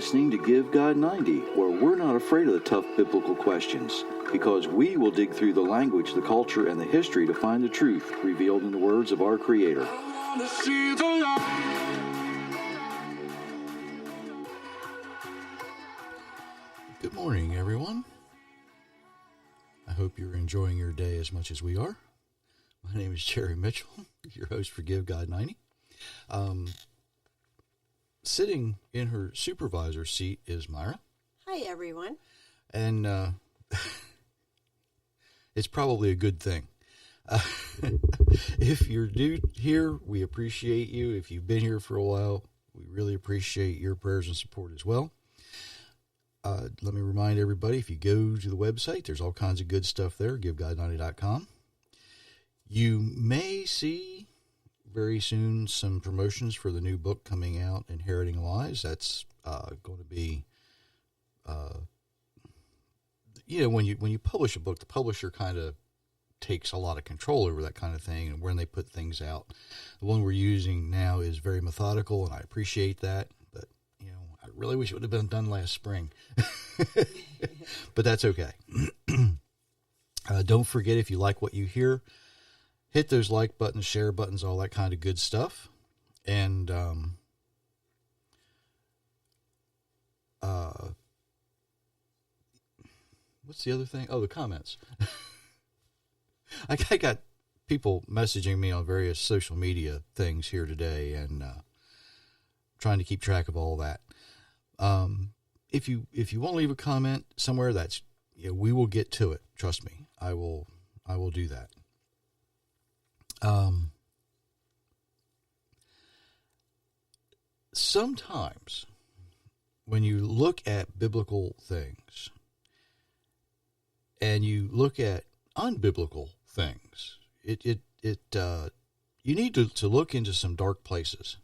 listening to Give God 90, where we're not afraid of the tough biblical questions, because we will dig through the language, the culture, and the history to find the truth revealed in the words of our Creator. Good morning, everyone. I hope you're enjoying your day as much as we are. My name is Jerry Mitchell, your host for Give God 90. Sitting in her supervisor seat is Myra. Hi, everyone. And it's probably a good thing. If you're new here, we appreciate you. If you've been here for a while, we really appreciate your prayers and support as well. Let me remind everybody, if you go to the website, there's all kinds of good stuff there, givegod90.com. You may see very soon some promotions for the new book coming out, Inheriting Lies. That's going to be, when you publish a book, the publisher kind of takes a lot of control over that kind of thing and when they put things out. The one we're using now is very methodical, and I appreciate that. But, I really wish it would have been done last spring. But that's okay. Don't forget, if you like what you hear, hit those like buttons, share buttons, all that kind of good stuff. And what's the other thing? Oh, the comments. I got people messaging me on various social media things here today, and trying to keep track of all that. If you want to leave a comment somewhere, that's we will get to it. Trust me, I will do that. Sometimes when you look at biblical things and you look at unbiblical things, you need to look into some dark places,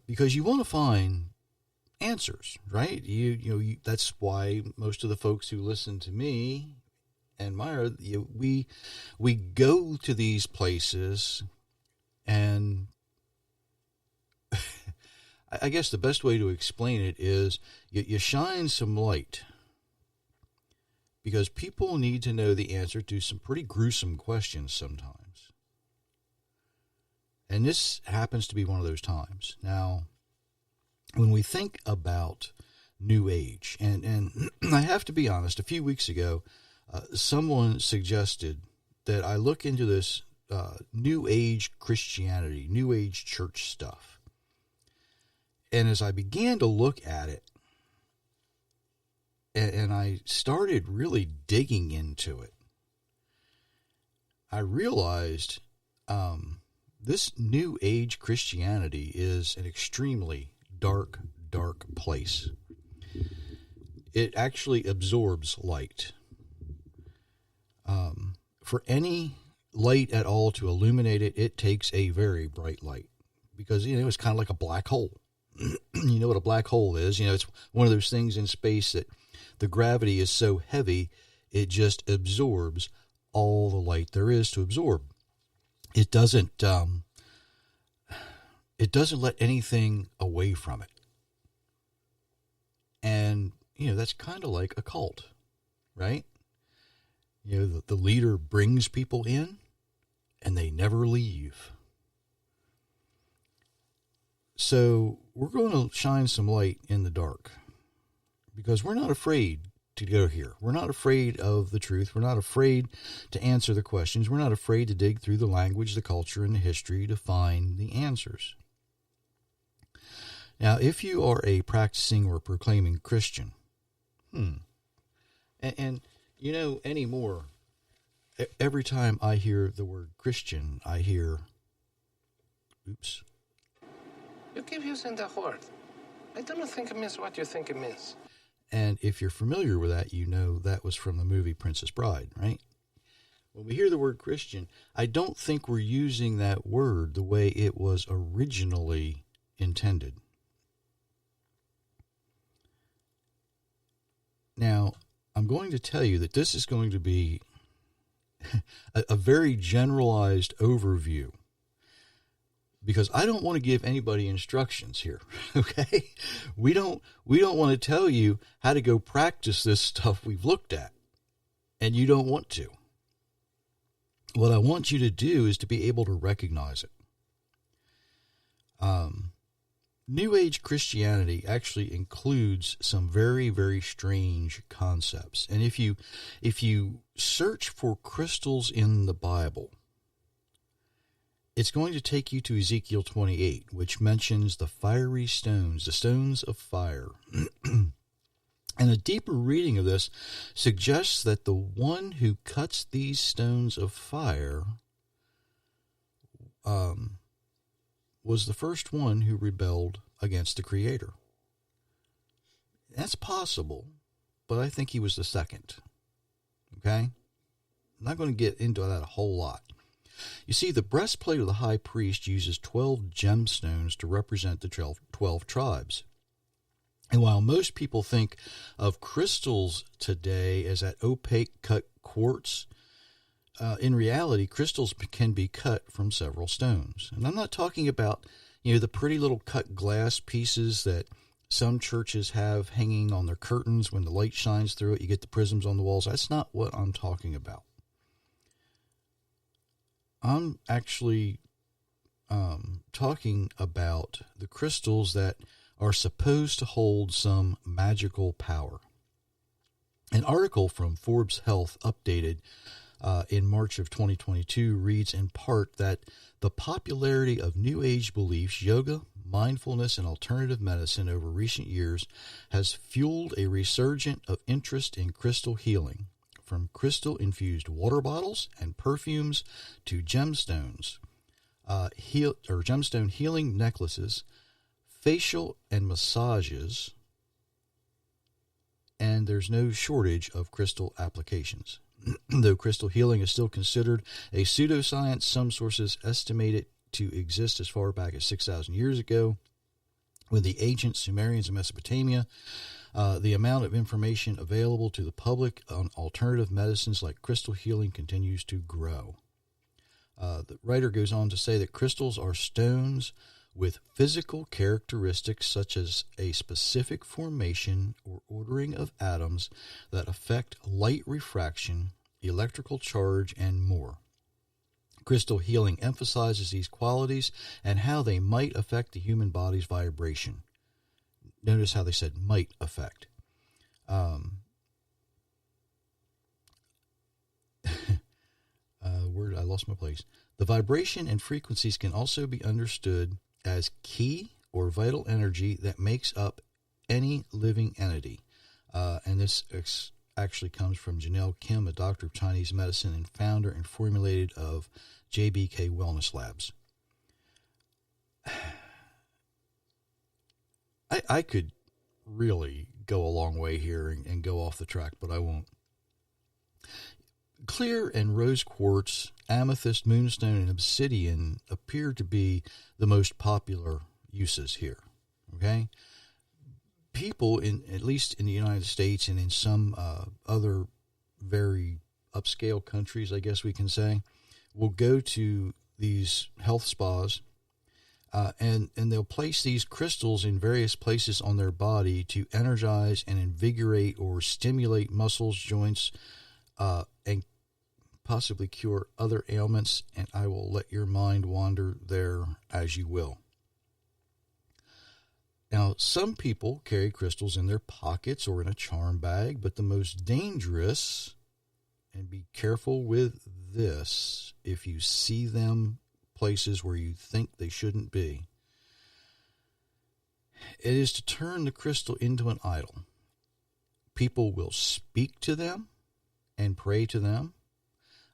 because you want to find answers, right? That's why most of the folks who listen to me and Myra, we go to these places, and I guess the best way to explain it is you shine some light, because people need to know the answer to some pretty gruesome questions sometimes. And this happens to be one of those times. Now, when we think about New Age, and I have to be honest, a few weeks ago, someone suggested that I look into this New Age Christianity, New Age church stuff. And as I began to look at it, and I started really digging into it, I realized this New Age Christianity is an extremely dark place. It actually absorbs light. For any light at all to illuminate it, it takes a very bright light, because, it's kind of like a black hole. You know what a black hole is? It's one of those things in space that the gravity is so heavy, it just absorbs all the light there is to absorb. It doesn't let anything away from it. And, that's kind of like a cult, right? The leader brings people in, and they never leave. So we're going to shine some light in the dark, because we're not afraid to go here. We're not afraid of the truth. We're not afraid to answer the questions. We're not afraid to dig through the language, the culture, and the history to find the answers. Now, if you are a practicing or proclaiming Christian, anymore, every time I hear the word Christian, I hear, oops. You keep using that word. I don't think it means what you think it means. And if you're familiar with that, that was from the movie Princess Bride, right? When we hear the word Christian, I don't think we're using that word the way it was originally intended. Now, I'm going to tell you that this is going to be a very generalized overview, because I don't want to give anybody instructions here. Okay. We don't want to tell you how to go practice this stuff we've looked at, and you don't want to. What I want you to do is to be able to recognize it. New Age Christianity actually includes some very, very strange concepts. And if you search for crystals in the Bible, it's going to take you to Ezekiel 28, which mentions the fiery stones, the stones of fire. And a deeper reading of this suggests that the one who cuts these stones of fire was the first one who rebelled against the Creator. That's possible, but I think he was the second. Okay? I'm not going to get into that a whole lot. You see, the breastplate of the high priest uses 12 gemstones to represent the 12 tribes. And while most people think of crystals today as that opaque cut quartz, in reality, crystals can be cut from several stones. And I'm not talking about, the pretty little cut glass pieces that some churches have hanging on their curtains. When the light shines through it, you get the prisms on the walls. That's not what I'm talking about. I'm actually talking about the crystals that are supposed to hold some magical power. An article from Forbes Health updated in March of 2022 reads in part that the popularity of New Age beliefs, yoga, mindfulness, and alternative medicine over recent years has fueled a resurgence of interest in crystal healing, from crystal-infused water bottles and perfumes to gemstones, gemstone healing necklaces, facial and massages, and there's no shortage of crystal applications. Though crystal healing is still considered a pseudoscience, some sources estimate it to exist as far back as 6,000 years ago. With the ancient Sumerians in Mesopotamia, the amount of information available to the public on alternative medicines like crystal healing continues to grow. The writer goes on to say that crystals are stones with physical characteristics such as a specific formation or ordering of atoms that affect light refraction, electrical charge, and more. Crystal healing emphasizes these qualities and how they might affect the human body's vibration. Notice how they said might affect. I lost my place. The vibration and frequencies can also be understood as key or vital energy that makes up any living entity. And this actually comes from Janelle Kim, a doctor of Chinese medicine and founder and formulator of JBK Wellness Labs. I could really go a long way here and go off the track, but I won't. Clear and rose quartz, amethyst, moonstone, and obsidian appear to be the most popular uses here. Okay? People, at least in the United States and in some other very upscale countries, I guess we can say, will go to these health spas and they'll place these crystals in various places on their body to energize and invigorate or stimulate muscles, joints, and possibly cure other ailments, and I will let your mind wander there as you will. Now, some people carry crystals in their pockets or in a charm bag, but the most dangerous, and be careful with this if you see them places where you think they shouldn't be, it is to turn the crystal into an idol. People will speak to them and pray to them,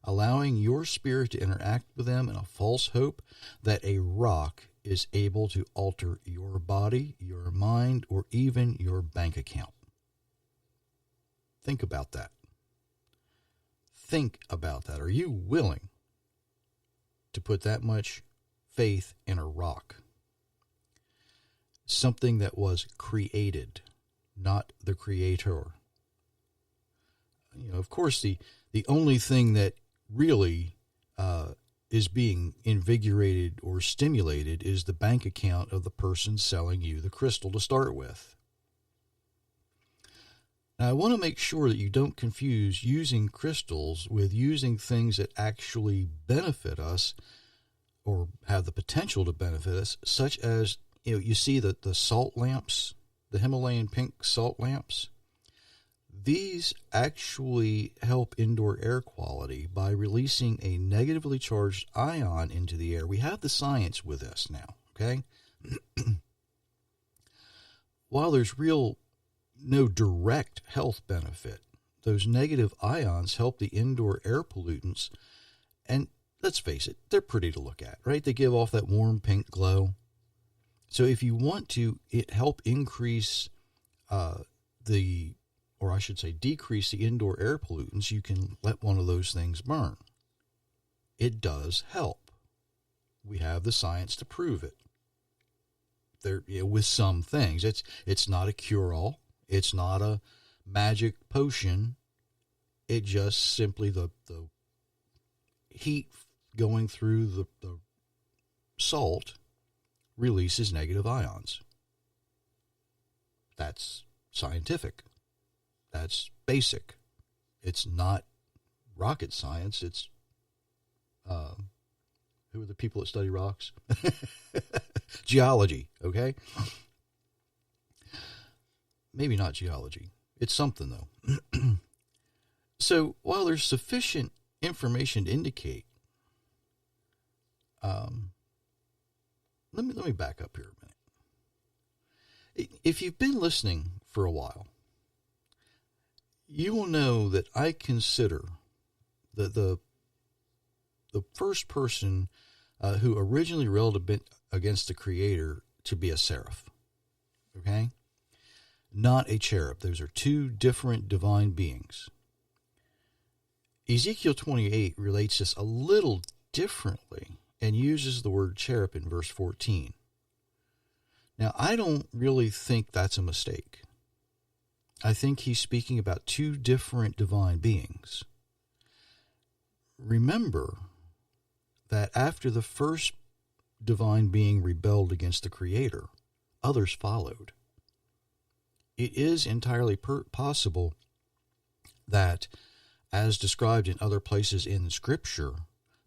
allowing your spirit to interact with them in a false hope that a rock is able to alter your body, your mind, or even your bank account. Think about that. Think about that. Are you willing to put that much faith in a rock? Something that was created, not the creator. Of course, the only thing that really is being invigorated or stimulated is the bank account of the person selling you the crystal to start with. Now, I want to make sure that you don't confuse using crystals with using things that actually benefit us or have the potential to benefit us, such as, you see the salt lamps, the Himalayan pink salt lamps. These actually help indoor air quality by releasing a negatively charged ion into the air. We have the science with us now, okay? While there's no direct health benefit, those negative ions help the indoor air pollutants, and let's face it, they're pretty to look at, right? They give off that warm pink glow. So if you want to help increase decrease the indoor air pollutants, you can let one of those things burn. It does help. We have the science to prove it. With some things, it's not a cure-all. It's not a magic potion. It just simply the heat going through the salt releases negative ions. That's scientific. That's basic. It's not rocket science. It's who are the people that study rocks? Geology, okay? Maybe not geology. It's something, though. So while there's sufficient information to indicate, let me back up here a minute. If you've been listening for a while, you will know that I consider the first person who originally railed against the Creator to be a seraph. Okay? Not a cherub. Those are two different divine beings. Ezekiel 28 relates this a little differently and uses the word cherub in verse 14. Now, I don't really think that's a mistake. I think he's speaking about two different divine beings. Remember that after the first divine being rebelled against the Creator, others followed. It is entirely possible that, as described in other places in Scripture,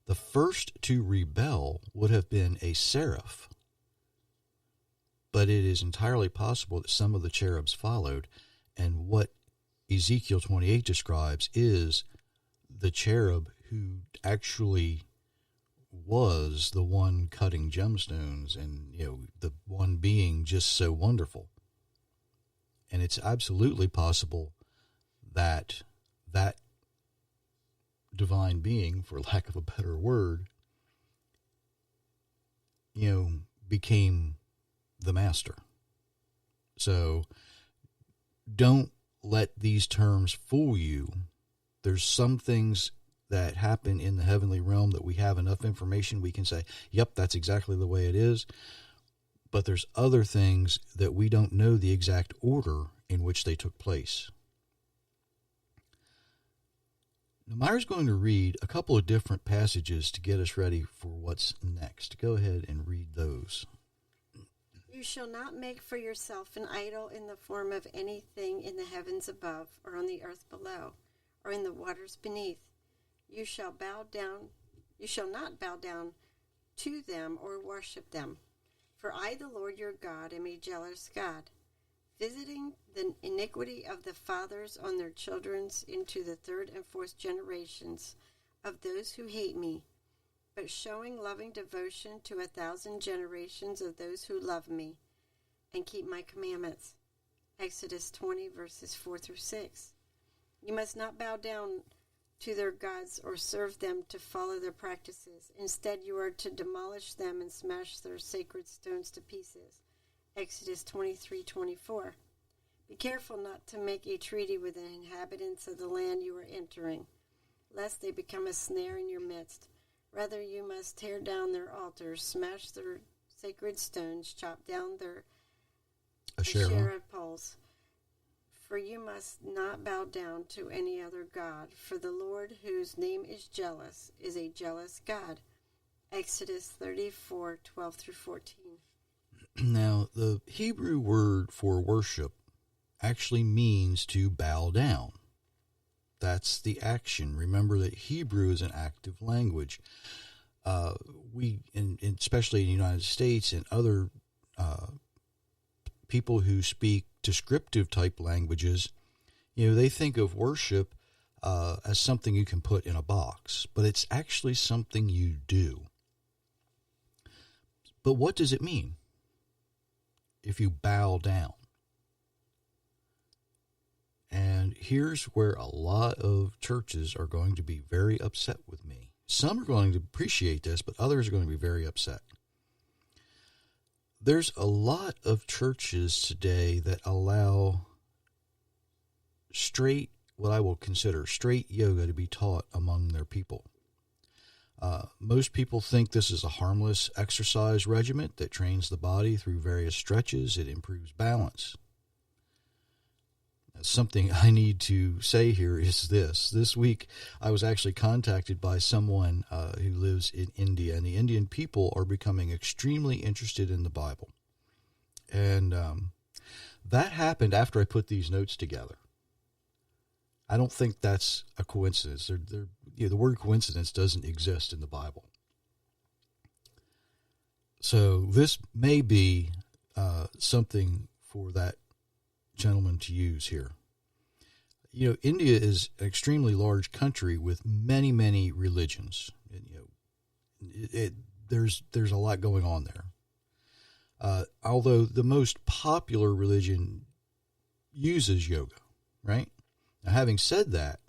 the first to rebel would have been a seraph. But it is entirely possible that some of the cherubs followed, and what Ezekiel 28 describes is the cherub who actually was the one cutting gemstones and, the one being just so wonderful. And it's absolutely possible that that divine being, for lack of a better word, became the master. So don't let these terms fool you. There's some things that happen in the heavenly realm that we have enough information we can say, yep, that's exactly the way it is. But there's other things that we don't know the exact order in which they took place. Now, Myra's going to read a couple of different passages to get us ready for what's next. Go ahead and read those. You shall not make for yourself an idol in the form of anything in the heavens above, or on the earth below, or in the waters beneath. You shall not bow down to them or worship them. For I, the Lord your God, am a jealous God, visiting the iniquity of the fathers on their children's into the third and fourth generations of those who hate me, but showing loving devotion to 1,000 generations of those who love me and keep my commandments. Exodus 20, verses 4 through 6. You must not bow down to their gods or serve them to follow their practices. Instead, you are to demolish them and smash their sacred stones to pieces. Exodus 23:24. Be careful not to make a treaty with the inhabitants of the land you are entering, lest they become a snare in your midst. Rather, you must tear down their altars, smash their sacred stones, chop down their Asherah poles. For you must not bow down to any other god, for the Lord, whose name is jealous, is a jealous God, Exodus 34:12 through 14. Now, the Hebrew word for worship actually means to bow down. That's the action. Remember that Hebrew is an active language. Especially in the United States and other people who speak descriptive type languages, they think of worship as something you can put in a box, but it's actually something you do. But what does it mean if you bow down? And here's where a lot of churches are going to be very upset with me. Some are going to appreciate this, but others are going to be very upset. There's a lot of churches today that allow what I will consider straight yoga to be taught among their people. Most people think this is a harmless exercise regimen that trains the body through various stretches. It improves balance. Something I need to say here is this. This week, I was actually contacted by someone who lives in India, and the Indian people are becoming extremely interested in the Bible. And that happened after I put these notes together. I don't think that's a coincidence. The word coincidence doesn't exist in the Bible. So this may be something for that gentleman to use here. India is an extremely large country with many, many religions. There's a lot going on there. Although the most popular religion uses yoga, right? Now, having said that,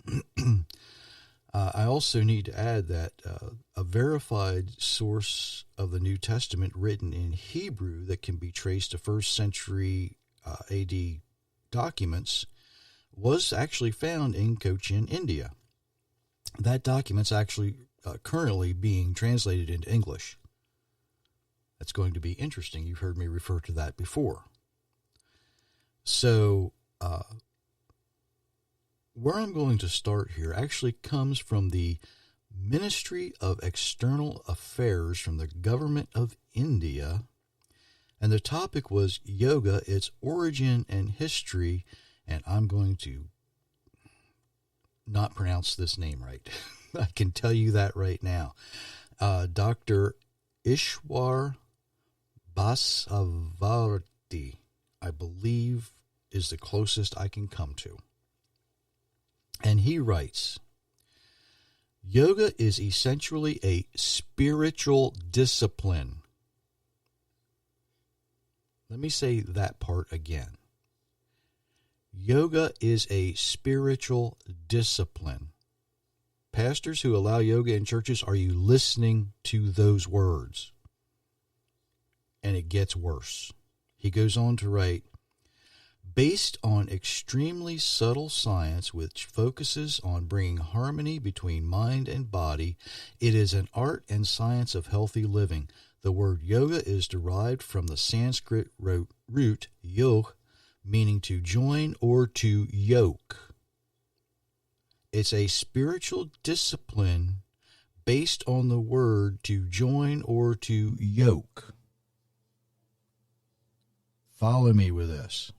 I also need to add that a verified source of the New Testament written in Hebrew that can be traced to 1st century AD documents was actually found in Cochin, India. That document's actually currently being translated into English. That's going to be interesting. You've heard me refer to that before. So, where I'm going to start here actually comes from the Ministry of External Affairs from the Government of India, and the topic was yoga, its origin and history, and I'm going to not pronounce this name right. I can tell you that right now. Dr. Ishwar Basavarthi, I believe, is the closest I can come to. And he writes, yoga is essentially a spiritual discipline. Let me say that part again. Yoga is a spiritual discipline. Pastors who allow yoga in churches, are you listening to those words? And it gets worse. He goes on to write, based on extremely subtle science which focuses on bringing harmony between mind and body, it is an art and science of healthy living. The word yoga is derived from the Sanskrit root yog, meaning to join or to yoke. It's a spiritual discipline based on the word to join or to yoke. Follow me with this.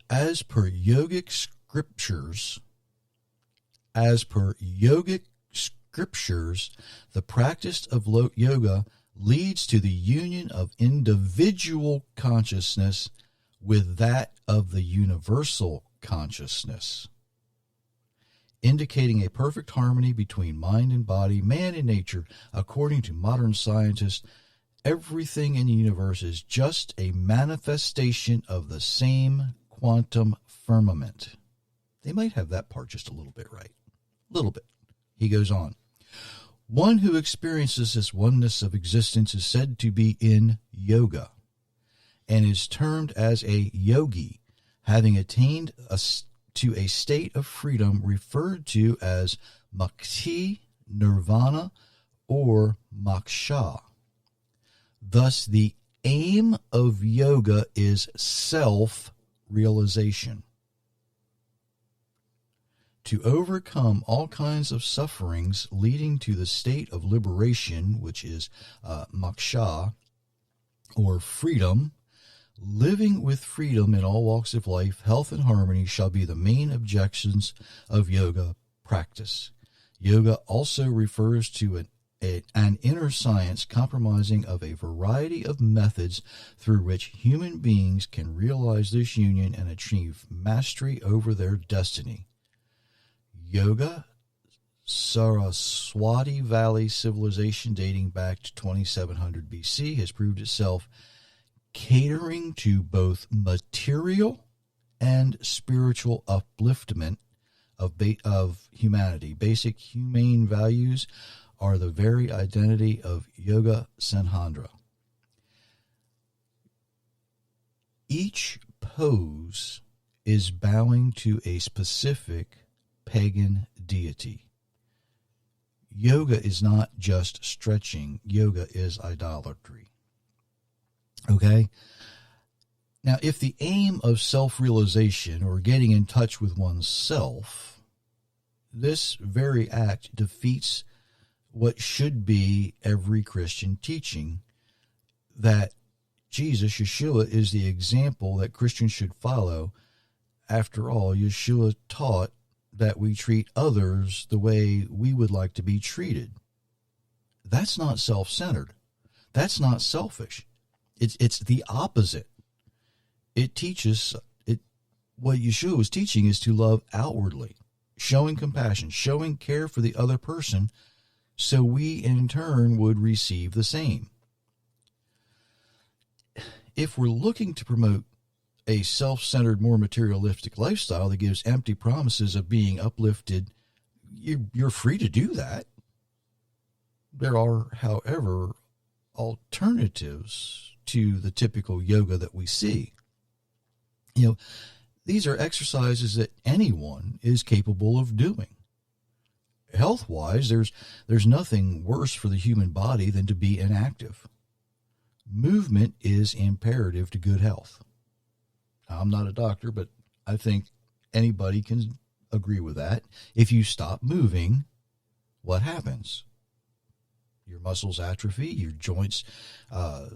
As per yogic scriptures, the practice of yoga leads to the union of individual consciousness with that of the universal consciousness, indicating a perfect harmony between mind and body, man and nature. According to modern scientists, everything in the universe is just a manifestation of the same quantum firmament. They might have that part just a little bit right. A little bit. He goes on. One who experiences this oneness of existence is said to be in yoga and is termed as a yogi, having attained to a state of freedom referred to as mukti, nirvana, or moksha. Thus, the aim of yoga is self-realization. to overcome all kinds of sufferings leading to the state of liberation, which is moksha, or freedom. Living with freedom in all walks of life, health and harmony shall be the main objections of yoga practice. Yoga also refers to an inner science comprising of a variety of methods through which human beings can realize this union and achieve mastery over their destiny. Yoga, Saraswati Valley civilization dating back to 2700 BC, has proved itself catering to both material and spiritual upliftment of humanity. Basic humane values are the very identity of Yoga Senhadra. Each pose is bowing to a specific pagan deity. Yoga is not just stretching. Yoga is idolatry. Okay? Now, if the aim of self-realization or getting in touch with oneself, this very act defeats what should be every Christian teaching, that Jesus, Yeshua, is the example that Christians should follow. After all, Yeshua taught that we treat others the way we would like to be treated. That's not self-centered. That's not selfish. It's the opposite. It teaches, what Yeshua was teaching is to love outwardly, showing compassion, showing care for the other person, so we in turn would receive the same. If we're looking to promote a self-centered, more materialistic lifestyle that gives empty promises of being uplifted, you're free to do that. There are, however, alternatives to the typical yoga that we see. These are exercises that anyone is capable of doing. Health-wise, there's nothing worse for the human body than to be inactive. Movement is imperative to good health. Now, I'm not a doctor, but I think anybody can agree with that. If you stop moving, what happens? Your muscles atrophy, your joints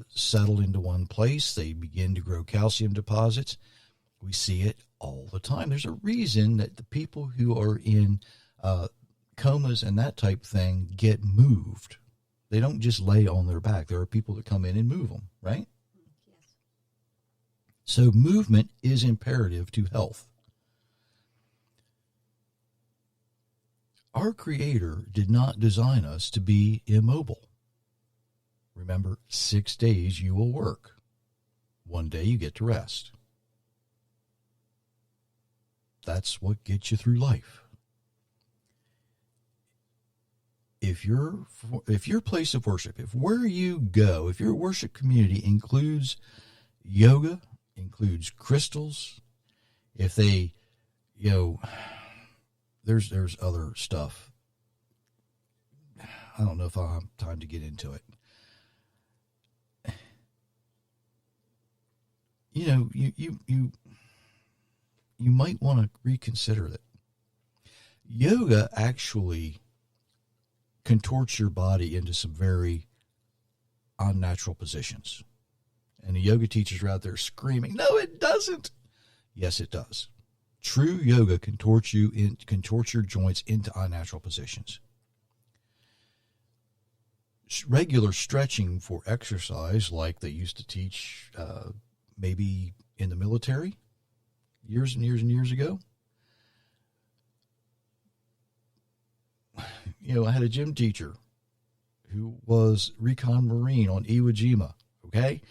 settle into one place, they begin to grow calcium deposits. We see it all the time. There's a reason that the people who are in comas and that type thing get moved. They don't just lay on their back. There are people that come in and move them, right? Yes. So movement is imperative to health. Our Creator did not design us to be immobile. Remember, 6 days you will work. 1 day you get to rest. That's what gets you through life. If your place of worship, if where you go, if your worship community includes yoga, includes crystals, if they, there's other stuff. I don't know if I'll have time to get into it. You might want to reconsider it. Yoga actually contorts your body into some very unnatural positions. And the yoga teachers are out there screaming, no, it doesn't. Yes, it does. True yoga contorts your joints into unnatural positions. Regular stretching for exercise, like they used to teach maybe in the military years and years and years ago. I had a gym teacher who was recon Marine on Iwo Jima, okay?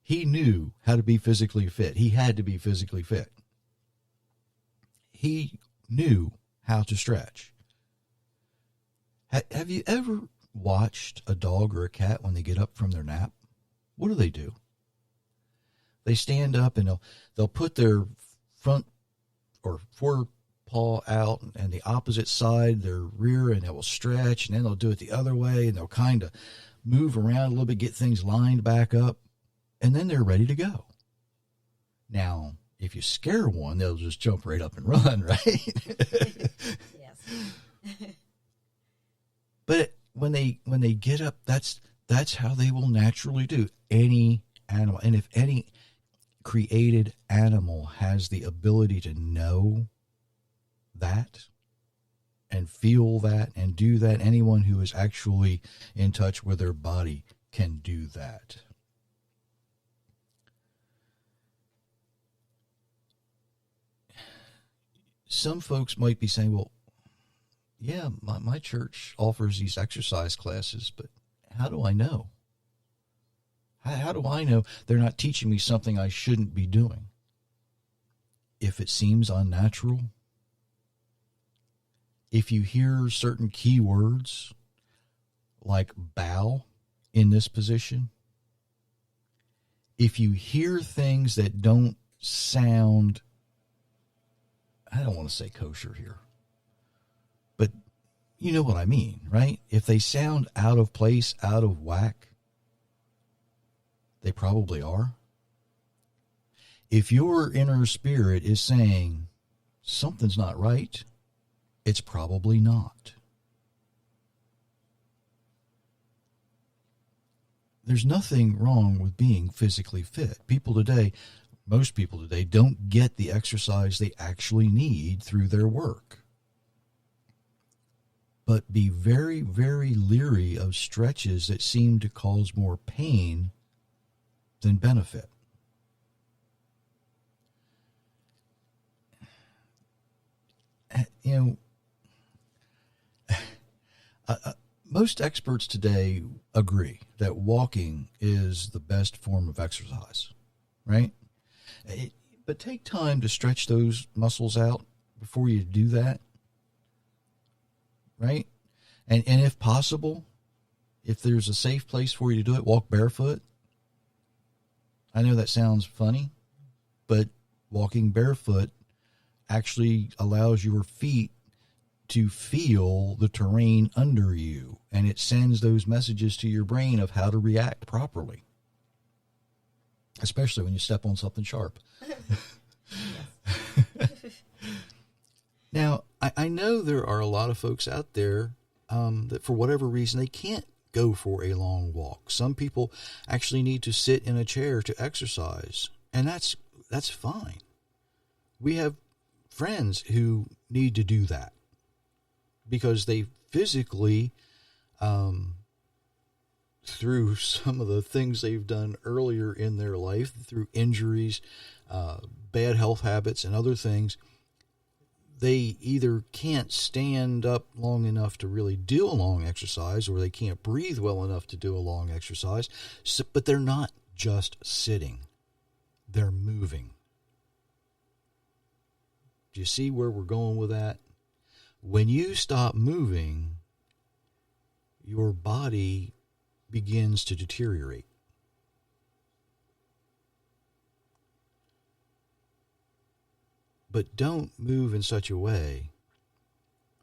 He knew how to be physically fit. He had to be physically fit. He knew how to stretch. Have you ever watched a dog or a cat when they get up from their nap? What do? They stand up and they'll put their front or forepaw out and the opposite side, their rear, and they will stretch, and then they'll do it the other way, and they'll kind of move around a little bit, get things lined back up, and then they're ready to go. Now, If you scare one, they'll just jump right up and run, right? Yes. But when they get up, that's how they will naturally do. Any animal, and if any created animal has the ability to know that and feel that and do that, anyone who is actually in touch with their body can do that. Some folks might be saying, well, yeah, my church offers these exercise classes, but how do I know? How do I know they're not teaching me something I shouldn't be doing? If it seems unnatural, if you hear certain key words like bow in this position, if you hear things that don't sound, I don't want to say kosher here, but you know what I mean, right? If they sound out of place, out of whack, they probably are. If your inner spirit is saying something's not right, it's probably not. There's nothing wrong with being physically fit. Most people today don't get the exercise they actually need through their work. But be very, very leery of stretches that seem to cause more pain than benefit. You know, most experts today agree that walking is the best form of exercise, right? But take time to stretch those muscles out before you do that, right? And if possible, if there's a safe place for you to do it, walk barefoot. I know that sounds funny, but walking barefoot actually allows your feet to feel the terrain under you, and it sends those messages to your brain of how to react properly, especially when you step on something sharp. Now, I know there are a lot of folks out there that for whatever reason they can't go for a long walk. Some people actually need to sit in a chair to exercise, and that's fine. We have friends who need to do that because they physically, through some of the things they've done earlier in their life, through injuries, bad health habits, and other things, they either can't stand up long enough to really do a long exercise, or they can't breathe well enough to do a long exercise. So, but they're not just sitting. They're moving. Do you see where we're going with that? When you stop moving, your body begins to deteriorate. But don't move in such a way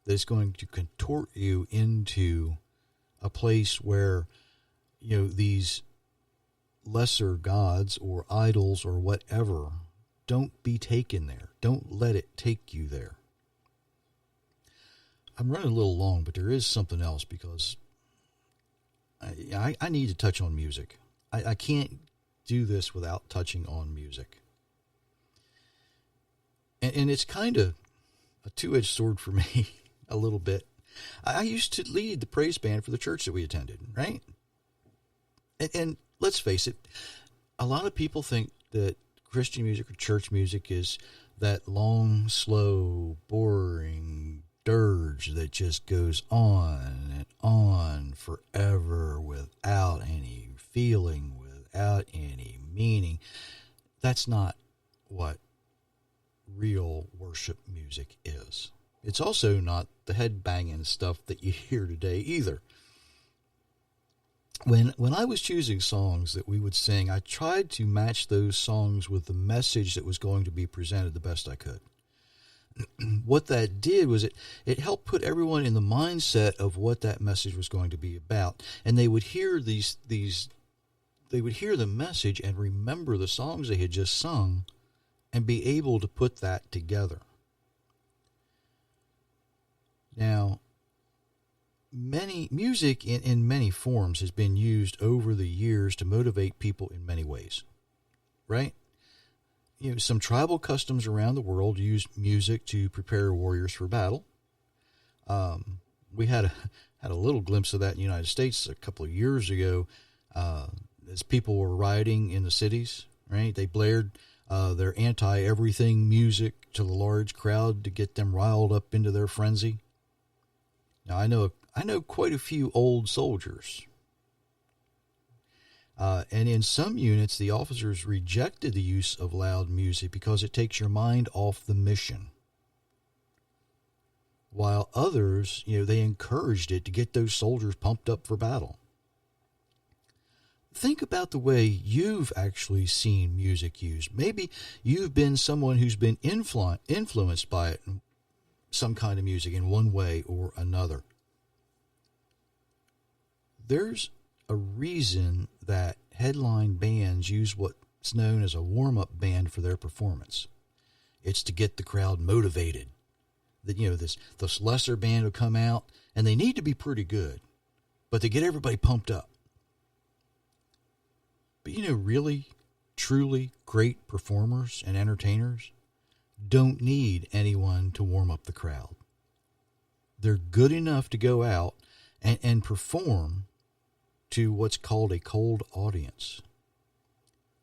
that it's going to contort you into a place where, you know, these lesser gods or idols or whatever, don't be taken there. Don't let it take you there. I'm running a little long, but there is something else because I need to touch on music. I can't do this without touching on music. And it's kind of a two-edged sword for me, a little bit. I used to lead the praise band for the church that we attended, right? And let's face it, a lot of people think that Christian music or church music is that long, slow, boring dirge that just goes on and on forever without any feeling, without any meaning. That's not what real worship music is. It's also not the head-banging stuff that you hear today either. When I was choosing songs that we would sing, I tried to match those songs with the message that was going to be presented the best I could. What that did was it helped put everyone in the mindset of what that message was going to be about, and they would hear they would hear the message and remember the songs they had just sung, and be able to put that together. Now, music in many forms has been used over the years to motivate people in many ways, right? Some tribal customs around the world use music to prepare warriors for battle. We had a little glimpse of that in the United States a couple of years ago, as people were rioting in the cities, right? They blared their anti-everything music to the large crowd to get them riled up into their frenzy. Now, I know quite a few old soldiers. And in some units, the officers rejected the use of loud music because it takes your mind off the mission. While others, they encouraged it to get those soldiers pumped up for battle. Think about the way you've actually seen music used. Maybe you've been someone who's been influenced by it, some kind of music in one way or another. There's a reason that headline bands use what's known as a warm-up band for their performance. It's to get the crowd motivated. That this lesser band will come out, and they need to be pretty good, but they get everybody pumped up. But really, truly great performers and entertainers don't need anyone to warm up the crowd. They're good enough to go out and perform to what's called a cold audience.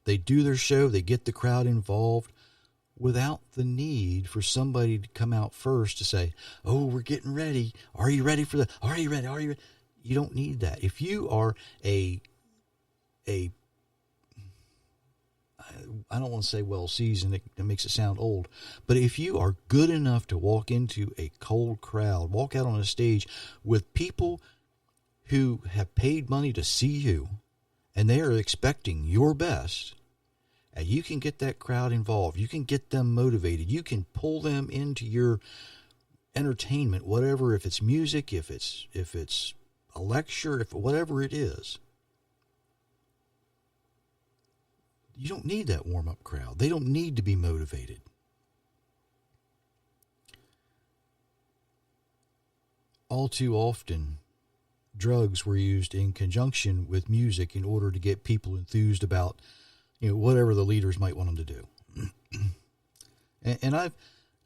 They do their show, they get the crowd involved without the need for somebody to come out first to say, "Oh, we're getting ready. Are you ready for that? Are you ready? Are you ready?" You don't need that. If you are I don't want to say well seasoned, it makes it sound old, but if you are good enough to walk into a cold crowd, walk out on a stage with people who have paid money to see you, and they are expecting your best, and you can get that crowd involved, you can get them motivated, you can pull them into your entertainment, whatever, if it's music, if it's a lecture, if whatever it is. You don't need that warm-up crowd. They don't need to be motivated. All too often, drugs were used in conjunction with music in order to get people enthused about, whatever the leaders might want them to do. And I've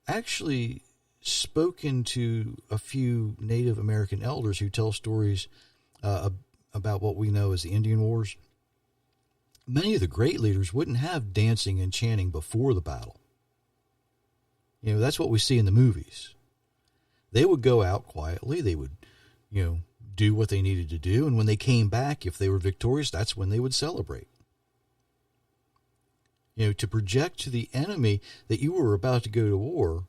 actually spoken to a few Native American elders who tell stories about what we know as the Indian Wars. Many of the great leaders wouldn't have dancing and chanting before the battle. That's what we see in the movies. They would go out quietly. They would, do what they needed to do. And when they came back, if they were victorious, that's when they would celebrate. To project to the enemy that you were about to go to war,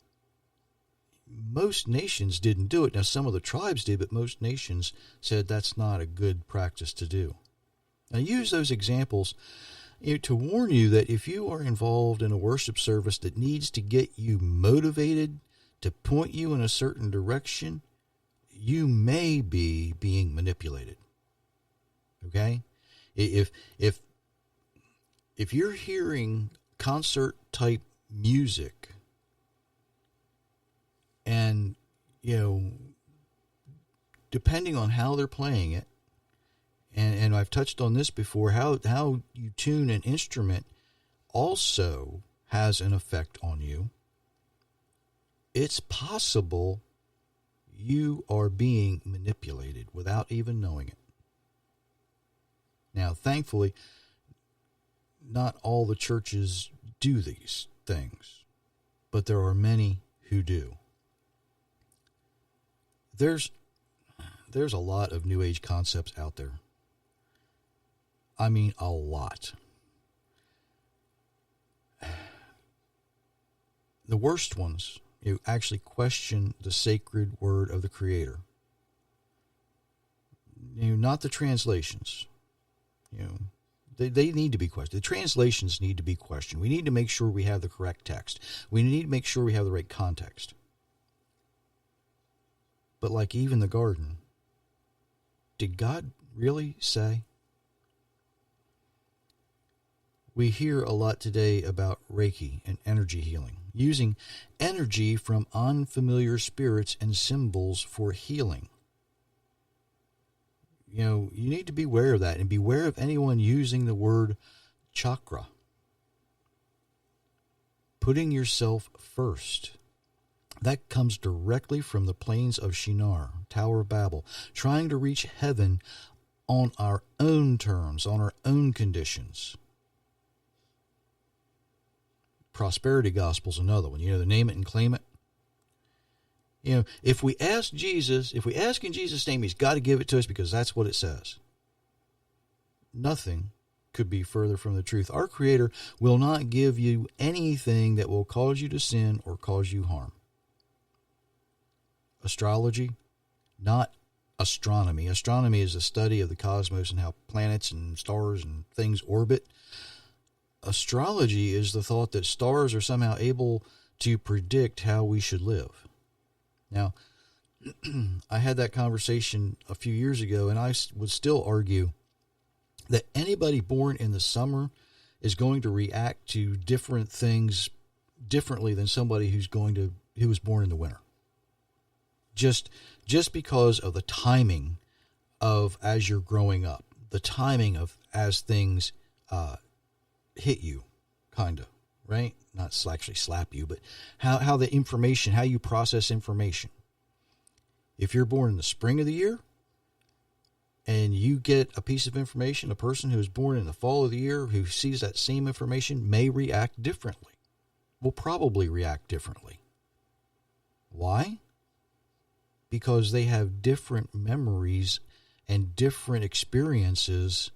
most nations didn't do it. Now, some of the tribes did, but most nations said that's not a good practice to do. I use those examples to warn you that if you are involved in a worship service that needs to get you motivated, to point you in a certain direction, you may be being manipulated. Okay? If you're hearing concert type music and, depending on how they're playing it, and I've touched on this before, how you tune an instrument also has an effect on you. It's possible you are being manipulated without even knowing it. Now, thankfully, not all the churches do these things, but there are many who do. There's a lot of New Age concepts out there. I mean, a lot. The worst ones, actually question the sacred word of the Creator. Not the translations. They need to be questioned. The translations need to be questioned. We need to make sure we have the correct text. We need to make sure we have the right context. But like Eve in the garden, did God really say? We hear a lot today about Reiki and energy healing, using energy from unfamiliar spirits and symbols for healing. You know, you need to be aware of that and beware of anyone using the word chakra. Putting yourself first. That comes directly from the plains of Shinar, Tower of Babel, trying to reach heaven on our own terms, on our own conditions. Prosperity gospel's another one. You know, the name it and claim it. You know, if we ask Jesus, if we ask in Jesus' name, he's got to give it to us because that's what it says. Nothing could be further from the truth. Our Creator will not give you anything that will cause you to sin or cause you harm. Astrology, not astronomy. Astronomy is the study of the cosmos and how planets and stars and things orbit. Astrology is the thought that stars are somehow able to predict how we should live. Now, I had that conversation a few years ago, and I would still argue that anybody born in the summer is going to react to different things differently than somebody who was born in the winter. Just because of the timing of as you're growing up, the timing of as things hit you, kind of, right? Not actually slap you, but how the information, how you process information. If you're born in the spring of the year and you get a piece of information, a person who is born in the fall of the year who sees that same information may react differently, will probably react differently. Why? Because they have different memories and different experiences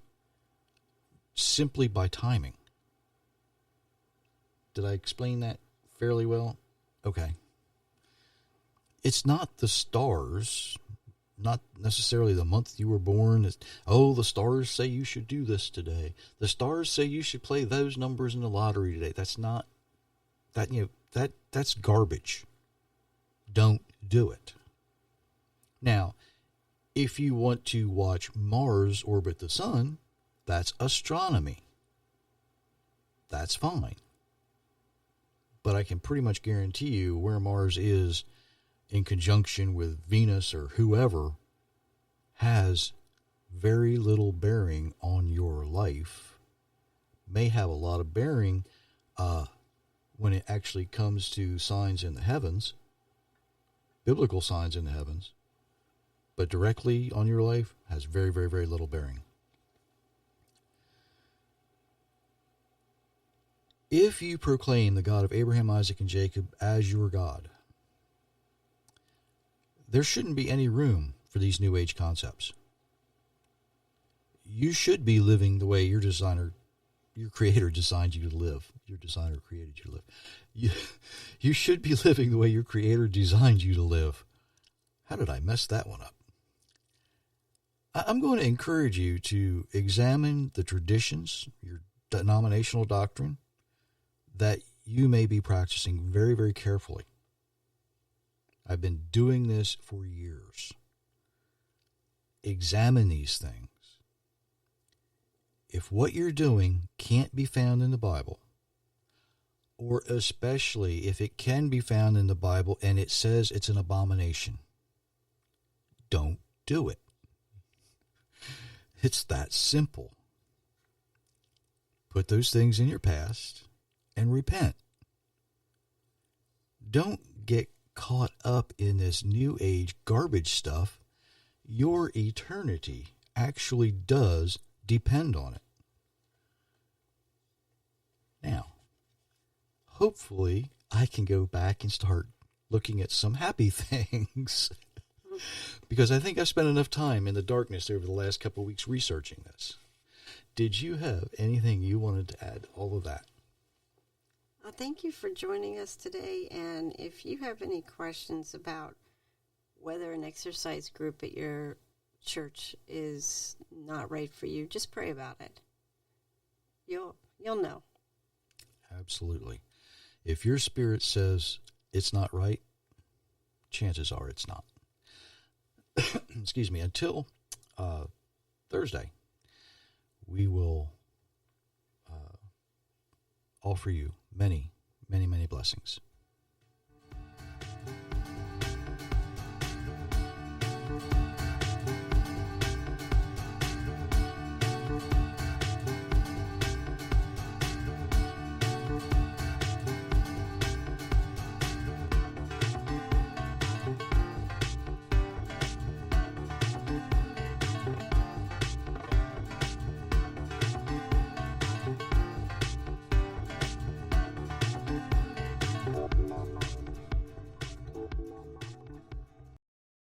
simply by timing. Did I explain that fairly well? Okay. It's not the stars, not necessarily the month you were born. The stars say you should do this today. The stars say you should play those numbers in the lottery today. That's not that's garbage. Don't do it. Now, if you want to watch Mars orbit the sun, that's astronomy. That's fine. But I can pretty much guarantee you where Mars is in conjunction with Venus or whoever has very little bearing on your life. May have a lot of bearing when it actually comes to signs in the heavens, biblical signs in the heavens, but directly on your life has very, very, very little bearing. If you proclaim the God of Abraham, Isaac, and Jacob as your God, there shouldn't be any room for these New Age concepts. You should be living the way your Creator designed you to live. Your designer created you to live. You should be living the way your Creator designed you to live. How did I mess that one up? I'm going to encourage you to examine the traditions, your denominational doctrine, that you may be practicing very, very carefully. I've been doing this for years. Examine these things. If what you're doing can't be found in the Bible, or especially if it can be found in the Bible and it says it's an abomination, don't do it. It's that simple. Put those things in your past and repent. Don't get caught up in this New Age garbage stuff. Your eternity actually does depend on it. Now, hopefully I can go back and start looking at some happy things because I think I've spent enough time in the darkness over the last couple of weeks researching this. Did you have anything you wanted to add to all of that? Thank you for joining us today. And if you have any questions about whether an exercise group at your church is not right for you, just pray about it. You'll know. Absolutely. If your spirit says it's not right, chances are it's not. Excuse me. Until Thursday, we will offer you many, many, many blessings.